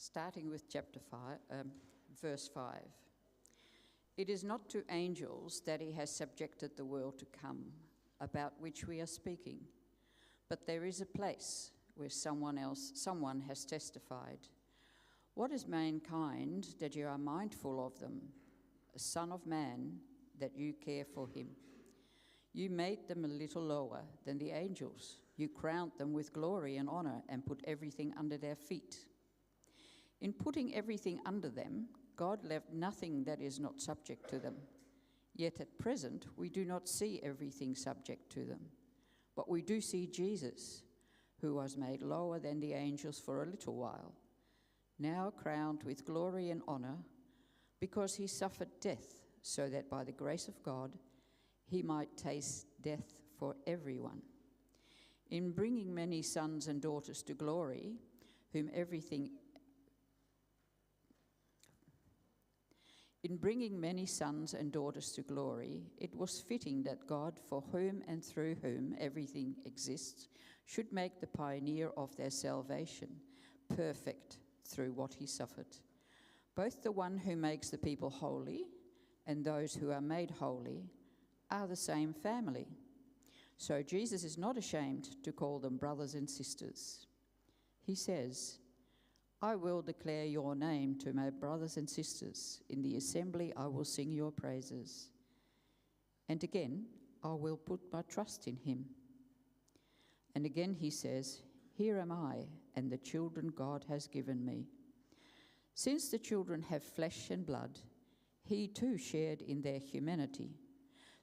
starting with verse 5. It is not to angels that he has subjected the world to come, about which we are speaking, but there is a place where someone has testified. What is mankind that you are mindful of them, a son of man that you care for him? You made them a little lower than the angels. You crowned them with glory and honor and put everything under their feet. In putting everything under them, God left nothing that is not subject to them. Yet at present, we do not see everything subject to them. But we do see Jesus, who was made lower than the angels for a little while, now crowned with glory and honor, because he suffered death, so that by the grace of God, he might taste death for everyone. In bringing many sons and daughters to glory, it was fitting that God, for whom and through whom everything exists, should make the pioneer of their salvation perfect through what he suffered. Both the one who makes the people holy and those who are made holy are the same family. So Jesus is not ashamed to call them brothers and sisters. He says, I will declare your name to my brothers and sisters. In the assembly I will sing your praises. And again, I will put my trust in him. And again he says, here am I and the children God has given me. Since the children have flesh and blood, he too shared in their humanity,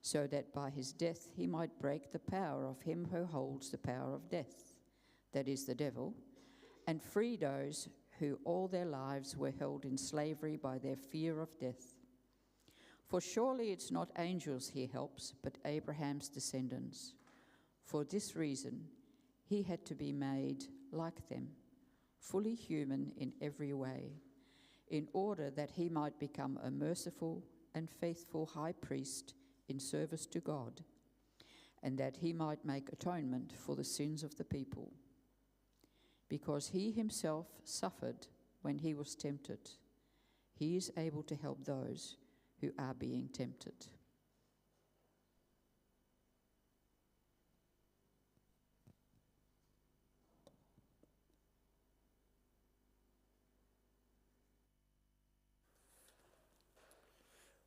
so that by his death he might break the power of him who holds the power of death, that is the devil, and free those who all their lives were held in slavery by their fear of death. For surely it's not angels he helps, but Abraham's descendants. For this reason, he had to be made like them, fully human in every way, in order that he might become a merciful and faithful high priest in service to God, and that he might make atonement for the sins of the people. Because he himself suffered when he was tempted, he is able to help those who are being tempted.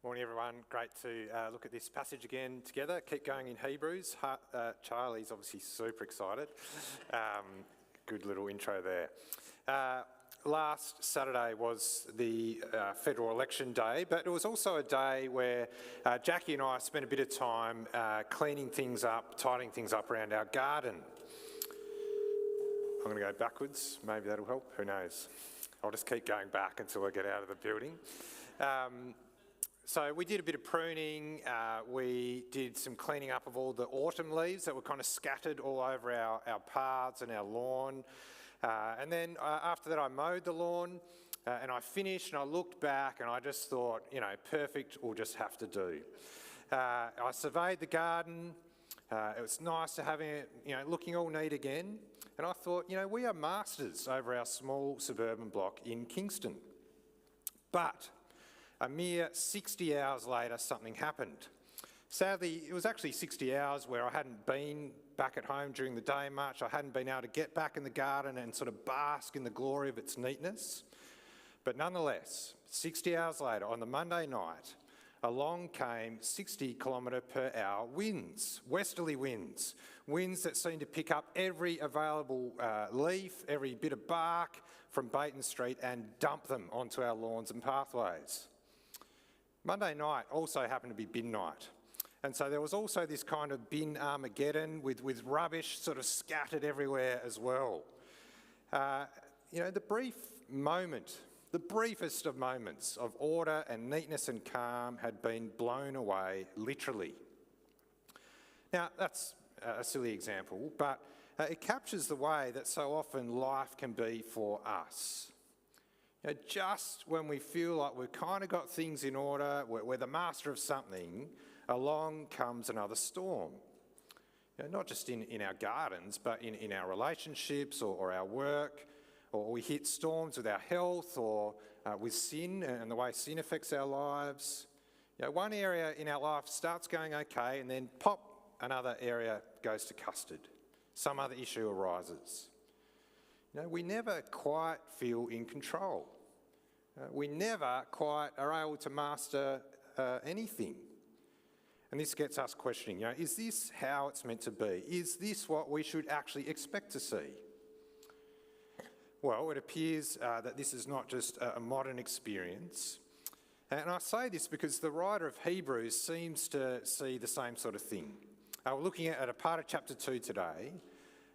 Morning everyone, great to look at this passage again together. Keep going in Hebrews. Charlie's obviously super excited. Good little intro there. Last Saturday was the federal election day, but it was also a day where Jackie and I spent a bit of time cleaning things up, tidying things up around our garden. I'm going to go backwards, maybe that'll help, who knows. I'll just keep going back until I get out of the building. So we did a bit of pruning, we did some cleaning up of all the autumn leaves that were kind of scattered all over our paths and our lawn. And then after that I mowed the lawn and I finished and I looked back and I just thought, you know, perfect will just have to do. I surveyed the garden, it was nice to have it, you know, looking all neat again. And I thought, you know, we are masters over our small suburban block in Kingston. But a mere 60 hours later, something happened. Sadly, it was actually 60 hours where I hadn't been back at home during the day much. I hadn't been able to get back in the garden and sort of bask in the glory of its neatness. But nonetheless, 60 hours later, on the Monday night, along came 60 kilometre per hour winds, westerly winds, winds that seemed to pick up every available leaf, every bit of bark from Baton Street and dump them onto our lawns and pathways. Monday night also happened to be bin night. And so there was also this kind of bin Armageddon with rubbish sort of scattered everywhere as well. You know, the brief moment, the briefest of moments of order and neatness and calm had been blown away, literally. Now, that's a silly example, but it captures the way that so often life can be for us. You know, just when we feel like we've kind of got things in order, we're the master of something, along comes another storm. You know, not just in our gardens, but in our relationships or our work or we hit storms with our health or with sin and the way sin affects our lives. One area in our life starts going okay, and then pop, another area goes to custard. Some other issue arises. We never quite feel in control. We never quite are able to master anything. And this gets us questioning, is this how it's meant to be? Is this what we should actually expect to see? Well, it appears that this is not just a modern experience. And I say this because the writer of Hebrews seems to see the same sort of thing. We're looking at a part of chapter 2 today,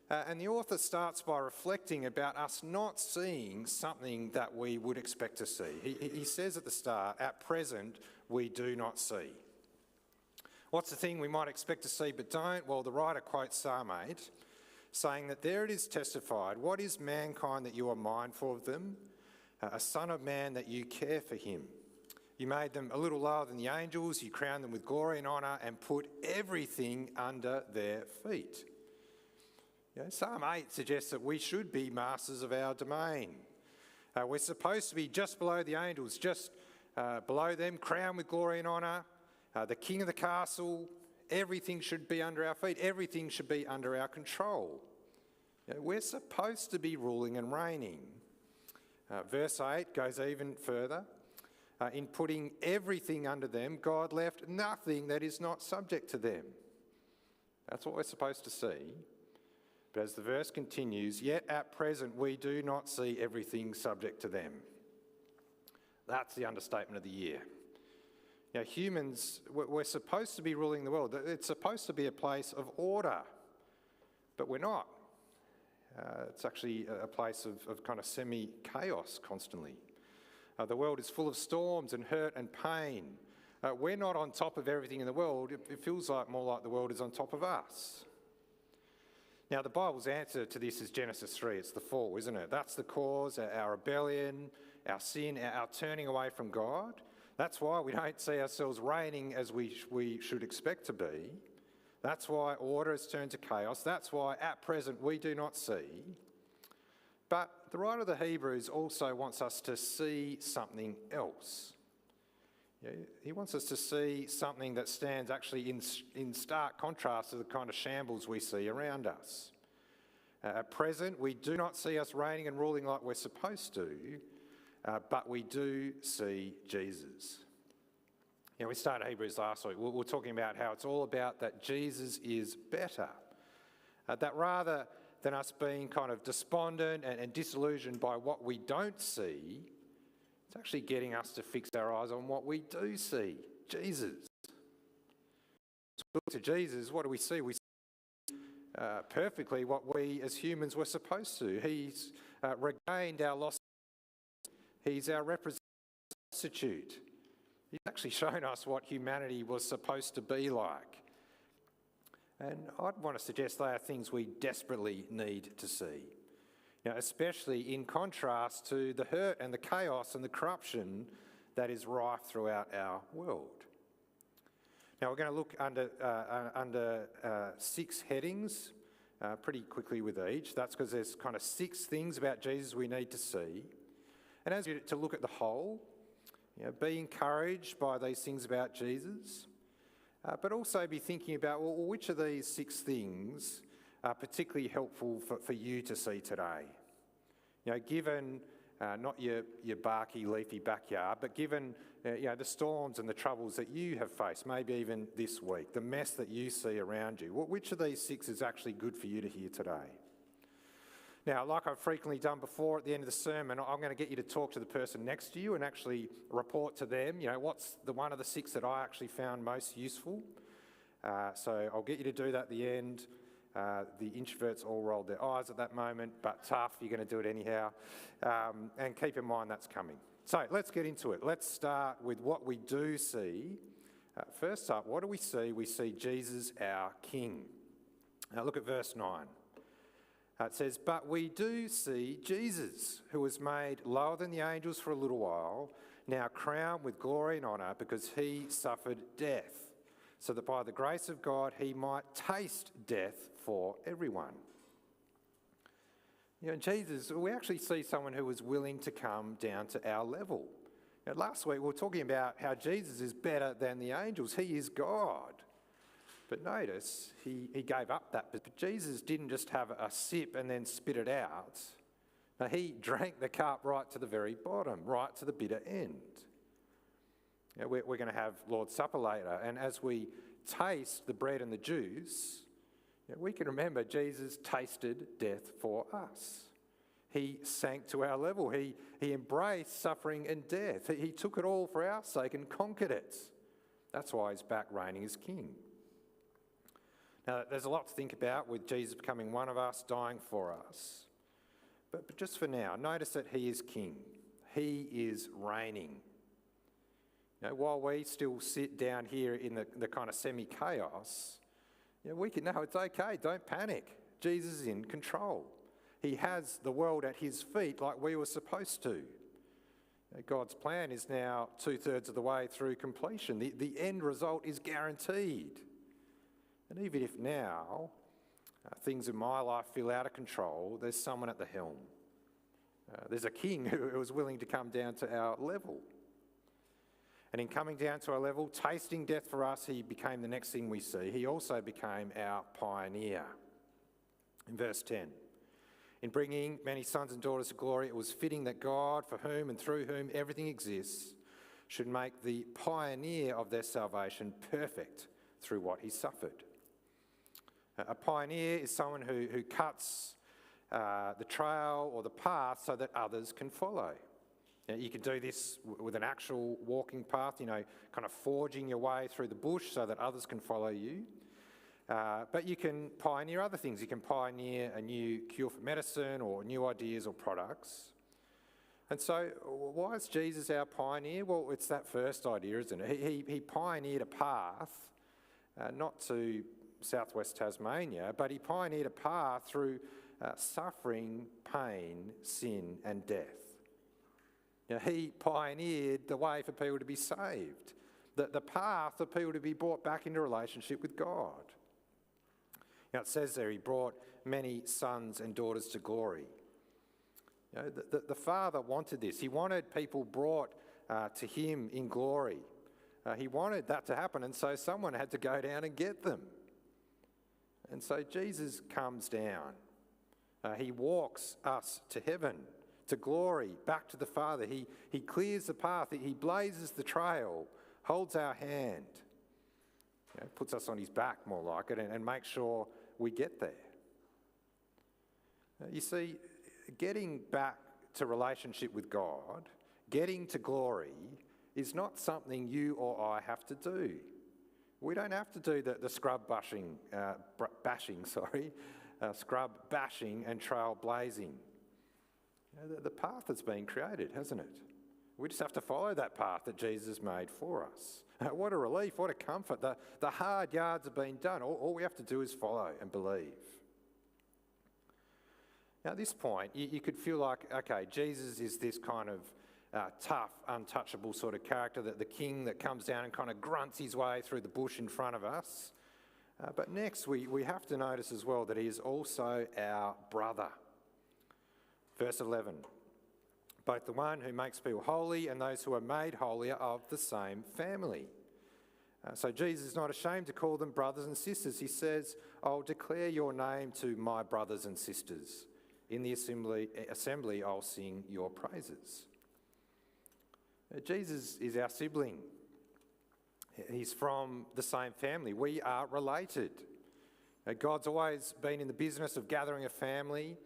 and the author starts by reflecting about us not seeing something that we would expect to see. He says at the start, at present, we do not see. What's the thing we might expect to see but don't? Well, the writer quotes Psalm 8, saying that there it is testified, what is mankind that you are mindful of them? A son of man that you care for him. You made them a little lower than the angels, you crowned them with glory and honour and put everything under their feet. Psalm 8 suggests that we should be masters of our domain. We're supposed to be just below the angels, just below them, crowned with glory and honour. The king of the castle, everything should be under our feet. Everything should be under our control. We're supposed to be ruling and reigning. Verse 8 goes even further. In putting everything under them, God left nothing that is not subject to them. That's what we're supposed to see. But as the verse continues, yet at present we do not see everything subject to them. That's the understatement of the year. Humans, we're supposed to be ruling the world. It's supposed to be a place of order, but we're not. It's actually a place of kind of semi-chaos constantly. The world is full of storms and hurt and pain. We're not on top of everything in the world. It feels like more like the world is on top of us. Now, the Bible's answer to this is Genesis 3. It's the fall, isn't it? That's the cause, our rebellion, our sin, our turning away from God. That's why we don't see ourselves reigning as we should expect to be. That's why order has turned to chaos. That's why at present we do not see. But the writer of the Hebrews also wants us to see something else. He wants us to see something that stands actually in stark contrast to the kind of shambles we see around us. At present, we do not see us reigning and ruling like we're supposed to, but we do see Jesus. We started Hebrews last week. We were talking about how it's all about that Jesus is better. That rather than us being kind of despondent and disillusioned by what we don't see, it's actually getting us to fix our eyes on what we do see, Jesus. So we look to Jesus, what do we see? We see perfectly what we as humans were supposed to. He's regained our lost. He's our representative substitute. He's actually shown us what humanity was supposed to be like. And I'd want to suggest they are things we desperately need to see, especially in contrast to the hurt and the chaos and the corruption that is rife throughout our world. Now, we're going to look under 6 headings pretty quickly with each. That's because there's kind of 6 things about Jesus we need to see. And as you to look at the whole, be encouraged by these things about Jesus, but also be thinking about, well, which of these 6 things are particularly helpful for you to see today? Given not your barky, leafy backyard, but given the storms and the troubles that you have faced, maybe even this week, the mess that you see around you, which of these 6 is actually good for you to hear today? Now, like I've frequently done before, at the end of the sermon, I'm going to get you to talk to the person next to you and actually report to them, what's the one of the 6 that I actually found most useful. So I'll get you to do that at the end. The introverts all rolled their eyes at that moment, but tough, you're going to do it anyhow. And keep in mind that's coming. So let's get into it. Let's start with what we do see. First up, what do we see? We see Jesus, our King. Now look at verse 9. It says, but we do see Jesus, who was made lower than the angels for a little while, now crowned with glory and honour because he suffered death, so that by the grace of God he might taste death for everyone. In Jesus, we actually see someone who was willing to come down to our level. Last week we were talking about how Jesus is better than the angels. He is God. But notice, he gave up that. But Jesus didn't just have a sip and then spit it out. No, he drank the cup right to the very bottom, right to the bitter end. We're going to have Lord's Supper later, and as we taste the bread and the juice, we can remember Jesus tasted death for us. He sank to our level. He embraced suffering and death. He took it all for our sake and conquered it. That's why he's back reigning as king. Now, there's a lot to think about with Jesus becoming one of us, dying for us. But just for now, notice that he is king. He is reigning. While we still sit down here in the kind of semi-chaos, we can know it's okay, don't panic. Jesus is in control. He has the world at his feet like we were supposed to. God's plan is now 2/3 of the way through completion. The end result is guaranteed. And even if now things in my life feel out of control, there's someone at the helm. There's a king who was willing to come down to our level. And in coming down to our level, tasting death for us, he became the next thing we see. He also became our pioneer. In verse 10, in bringing many sons and daughters to glory, it was fitting that God, for whom and through whom everything exists, should make the pioneer of their salvation perfect through what he suffered. A pioneer is someone who cuts the trail or the path so that others can follow. You can do this with an actual walking path, kind of forging your way through the bush so that others can follow you. But you can pioneer other things. You can pioneer a new cure for medicine or new ideas or products. And so why is Jesus our pioneer? Well, it's that first idea, isn't it? He pioneered a path, not to southwest Tasmania, but he pioneered a path through suffering, pain, sin and death. He pioneered the way for people to be saved, the path for people to be brought back into relationship with God. It says there he brought many sons and daughters to glory. The Father wanted this. He wanted people brought to him in glory. He wanted that to happen, and so someone had to go down and get them. And so Jesus comes down. He walks us to heaven, to glory, back to the Father. He clears the path. He blazes the trail, holds our hand, puts us on his back more like it, and makes sure we get there. You see, getting back to relationship with God, getting to glory, is not something you or I have to do. We don't have to do the scrub bashing and trail blazing. The path has been created, hasn't it? We just have to follow that path that Jesus made for us. What a relief, what a comfort. The hard yards have been done. All we have to do is follow and believe. Now at this point, you could feel like, okay, Jesus is this kind of tough, untouchable sort of character, that the king that comes down and kind of grunts his way through the bush in front of us. But next, we have to notice as well that he is also our brother. Verse 11, both the one who makes people holy and those who are made holy are of the same family. So Jesus is not ashamed to call them brothers and sisters. He says, I'll declare your name to my brothers and sisters. In the assembly I'll sing your praises. Jesus is our sibling. He's from the same family. We are related. God's always been in the business of gathering a family,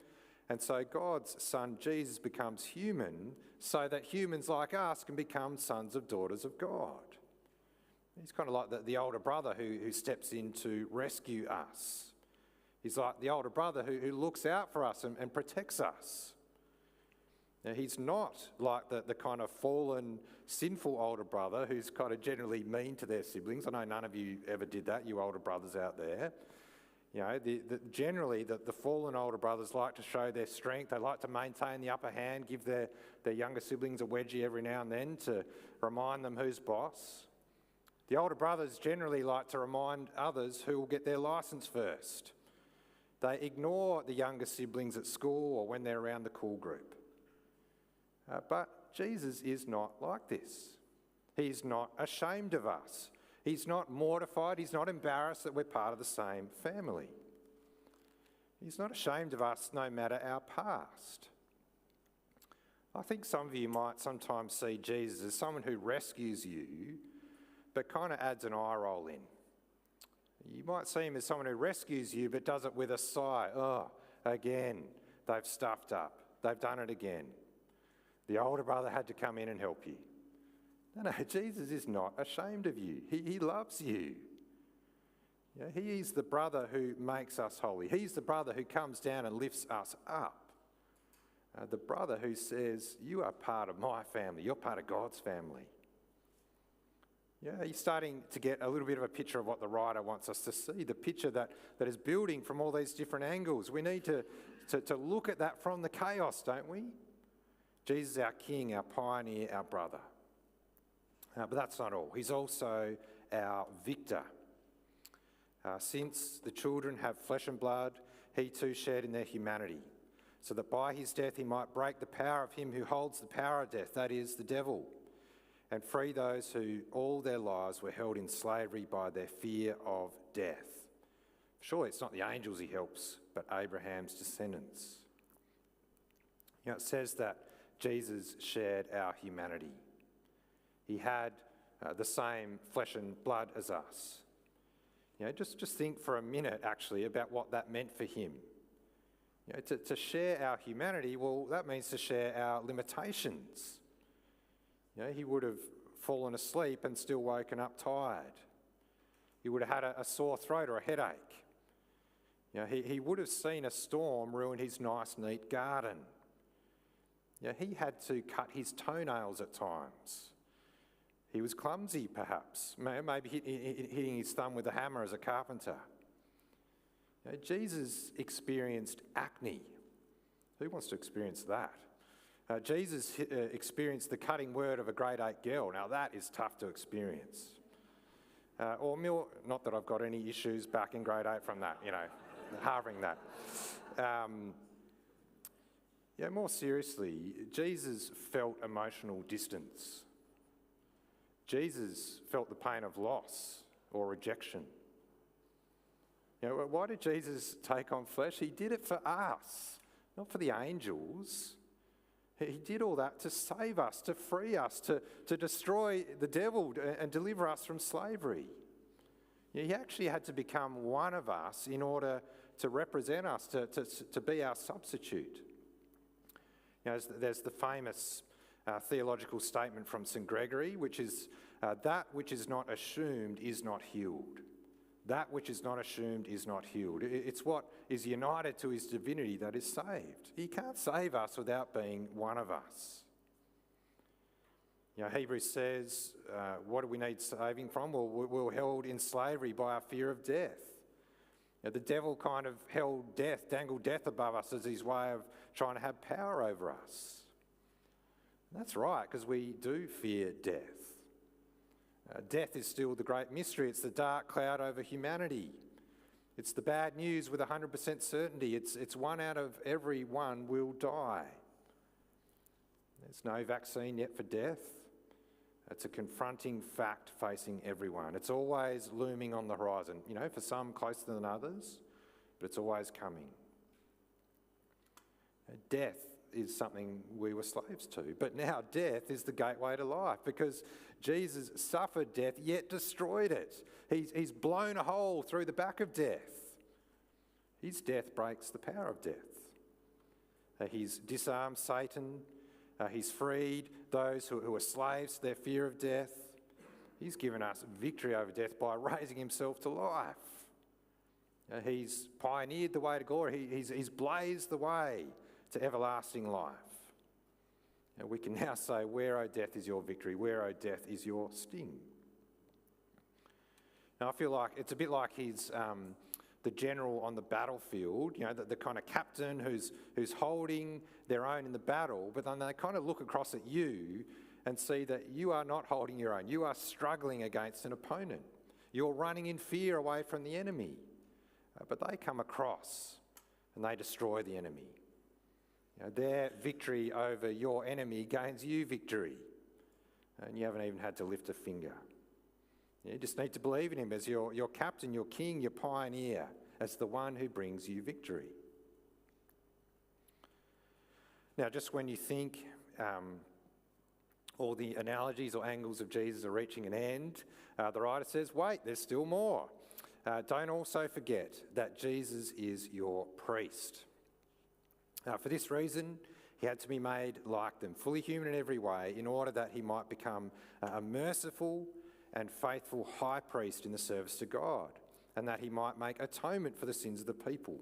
and so God's son Jesus becomes human so that humans like us can become sons and daughters of God. He's kind of like the older brother who steps in to rescue us. He's like the older brother who looks out for us and protects us. Now, he's not like the kind of fallen, sinful older brother who's kind of generally mean to their siblings. I know none of you ever did that, you older brothers out there. Generally, the fallen older brothers like to show their strength. They like to maintain the upper hand, give their younger siblings a wedgie every now and then to remind them who's boss. The older brothers generally like to remind others who will get their license first. They ignore the younger siblings at school or when they're around the cool group. But Jesus is not like this. He's not ashamed of us. He's not mortified. He's not embarrassed that we're part of the same family. He's not ashamed of us no matter our past. I think some of you might sometimes see Jesus as someone who rescues you, but kind of adds an eye roll in. You might see him as someone who rescues you, but does it with a sigh. Oh, again, they've stuffed up. They've done it again. The older brother had to come in and help you. No, Jesus is not ashamed of you. He loves you. Yeah, he is the brother who makes us holy. He's the brother who comes down and lifts us up. The brother who says, you are part of my family. You're part of God's family. Yeah, you're starting to get a little bit of a picture of what the writer wants us to see, the picture that is building from all these different angles. We need to look at that from the chaos, don't we? Jesus is our king, our pioneer, our brother. But that's not all. He's also our victor. Since the children have flesh and blood, he too shared in their humanity, so that by his death he might break the power of him who holds the power of death, that is, the devil, and free those who all their lives were held in slavery by their fear of death. Surely it's not the angels he helps, but Abraham's descendants. You know, it says that Jesus shared our humanity. He had the same flesh and blood as us. You know, just think for a minute, actually, about what that meant for him. You know, to share our humanity, well, that means to share our limitations. You know, he would have fallen asleep and still woken up tired. He would have had a sore throat or a headache. You know, he would have seen a storm ruin his nice, neat garden. You know, he had to cut his toenails at times. He was clumsy, perhaps, maybe hitting his thumb with a hammer as a carpenter. You know, Jesus experienced acne. Who wants to experience that? Jesus experienced the cutting word of a grade 8 girl. Now that is tough to experience. Not that I've got any issues back in grade 8 from that, you know, harboring that. More seriously, Jesus felt emotional distance. Jesus felt the pain of loss or rejection. You know, why did Jesus take on flesh? He did it for us, not for the angels. He did all that to save us, to free us, to destroy the devil and deliver us from slavery. You know, he actually had to become one of us in order to represent us, to be our substitute. You know, there's the famous theological statement from St. Gregory, which is, that which is not assumed is not healed. That which is not assumed is not healed. It's what is united to his divinity that is saved. He can't save us without being one of us. You know, Hebrews says, what do we need saving from? Well, we're held in slavery by our fear of death. You know, the devil kind of dangled death above us as his way of trying to have power over us. And that's right, because we do fear death. Death is still the great mystery. It's the dark cloud over humanity. It's the bad news with 100% certainty. It's one out of every one will die. There's no vaccine yet for death. It's a confronting fact facing everyone. It's always looming on the horizon, you know, for some closer than others, but it's always coming. Death is something we were slaves to, but now death is the gateway to life because Jesus suffered death yet destroyed it. He's blown a hole through the back of death. His death breaks the power of death. He's disarmed Satan. He's freed those who are slaves to their fear of death. He's given us victory over death by raising himself to life. He's pioneered the way to glory. He's blazed the way to everlasting life. And we can now say, where, O death, is your victory? Where, O death, is your sting? Now, I feel like it's a bit like he's the general on the battlefield, you know, the kind of captain who's holding their own in the battle, but then they kind of look across at you and see that you are not holding your own. You are struggling against an opponent. You're running in fear away from the enemy. But they come across and they destroy the enemy. Their victory over your enemy gains you victory, and you haven't even had to lift a finger. You just need to believe in him as your captain, your king, your pioneer, as the one who brings you victory. Now, just when you think all the analogies or angles of Jesus are reaching an end, the writer says, wait, there's still more. Don't also forget that Jesus is your priest. For this reason, he had to be made like them, fully human in every way, in order that he might become a merciful and faithful high priest in the service to God, and that he might make atonement for the sins of the people.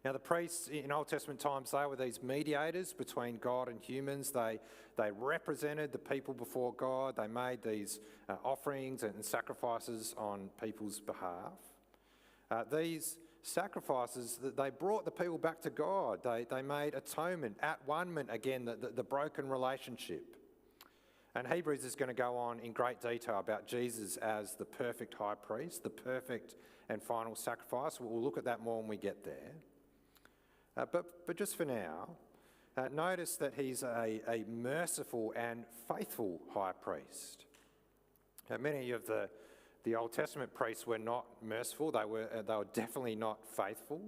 Now, the priests in Old Testament times, they were these mediators between God and humans. They represented the people before God. They made these offerings and sacrifices on people's behalf. These sacrifices, they brought the people back to God. They made atonement, at-one-ment again, the broken relationship. And Hebrews is going to go on in great detail about Jesus as the perfect high priest, the perfect and final sacrifice. We'll look at that more when we get there. But just for now, notice that he's a merciful and faithful high priest. Many of the Old Testament priests were not merciful. They were definitely not faithful.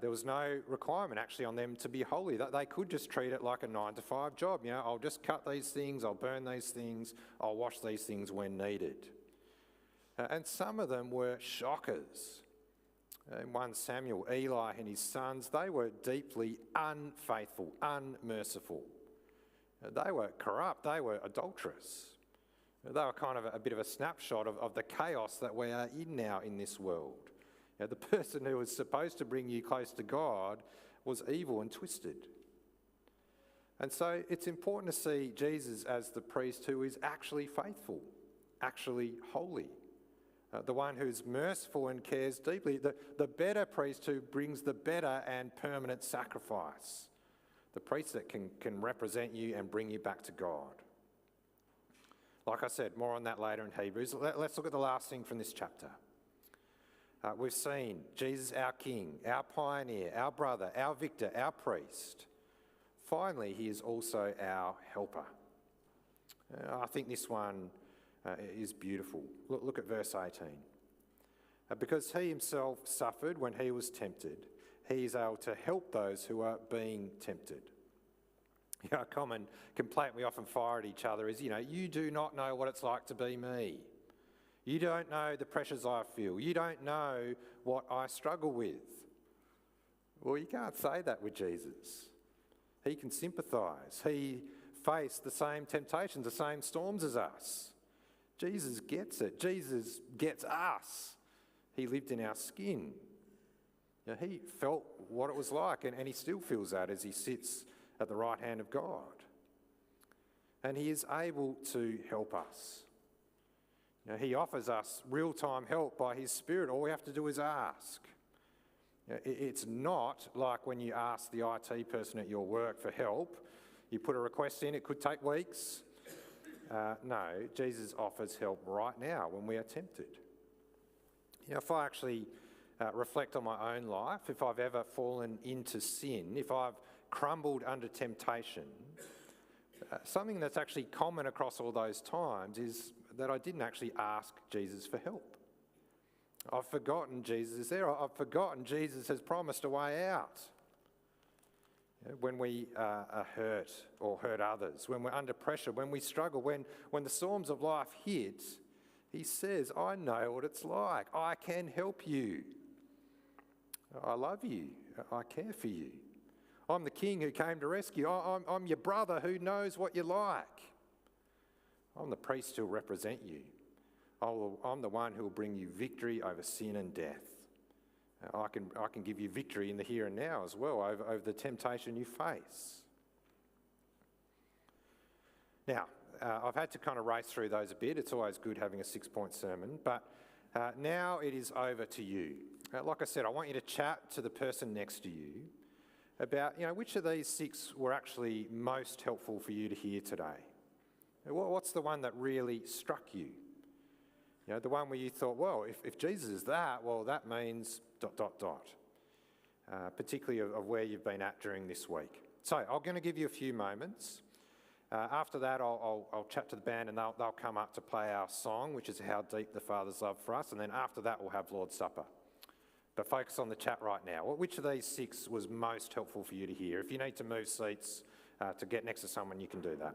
There was no requirement actually on them to be holy. They could just treat it like a 9-to-5 job. I'll just cut these things, I'll burn these things, I'll wash these things when needed. And some of them were shockers. In 1 Samuel, Eli and his sons, they were deeply unfaithful, unmerciful. They were corrupt, they were adulterous. They were kind of a bit of a snapshot of the chaos that we are in now in this world. The person who was supposed to bring you close to God was evil and twisted. And so it's important to see Jesus as the priest who is actually faithful, actually holy. The one who's merciful and cares deeply, the better priest who brings the better and permanent sacrifice, the priest that can represent you and bring you back to God. Like I said, more on that later in Hebrews. Let's look at the last thing from this chapter. We've seen Jesus, our King, our pioneer, our brother, our victor, our priest. Finally, he is also our helper. I think this one is beautiful. Look at verse 18. Because he himself suffered when he was tempted, he is able to help those who are being tempted. A common complaint we often fire at each other is, you do not know what it's like to be me. You don't know the pressures I feel. You don't know what I struggle with. Well, you can't say that with Jesus. He can sympathise. He faced the same temptations, the same storms as us. Jesus gets it. Jesus gets us. He lived in our skin. He felt what it was like, and he still feels that as he sits at the right hand of God. And he is able to help us. He offers us real-time help by his Spirit. All we have to do is ask. It's not like when you ask the IT person at your work for help. You put a request in, it could take weeks. No, Jesus offers help right now when we are tempted. If I actually reflect on my own life, if I've ever fallen into sin, if I've crumbled under temptation, something that's actually common across all those times is that I didn't actually ask Jesus for help. I've forgotten Jesus is there. I've forgotten Jesus has promised a way out. When we are hurt or hurt others, when we're under pressure, when we struggle, when the storms of life hit, he says, I know what it's like. I can help you. I love you. I care for you. I'm the King who came to rescue. I'm your brother who knows what you're like. I'm the priest who'll represent you. I'm the one who will bring you victory over sin and death. I can give you victory in the here and now as well over the temptation you face. Now, I've had to kind of race through those a bit. It's always good having a 6-point sermon, but now it is over to you. Like I said, I want you to chat to the person next to you about, which of these 6 were actually most helpful for you to hear today. What's the one that really struck you? The one where you thought, well, if Jesus is that, well, that means ... particularly of where you've been at during this week. So I'm going to give you a few moments. After that, I'll chat to the band and they'll come up to play our song, which is How Deep the Father's Love for Us. And then after that, we'll have Lord's Supper. But focus on the chat right now. Which of these 6 was most helpful for you to hear? If you need to move seats to get next to someone, you can do that.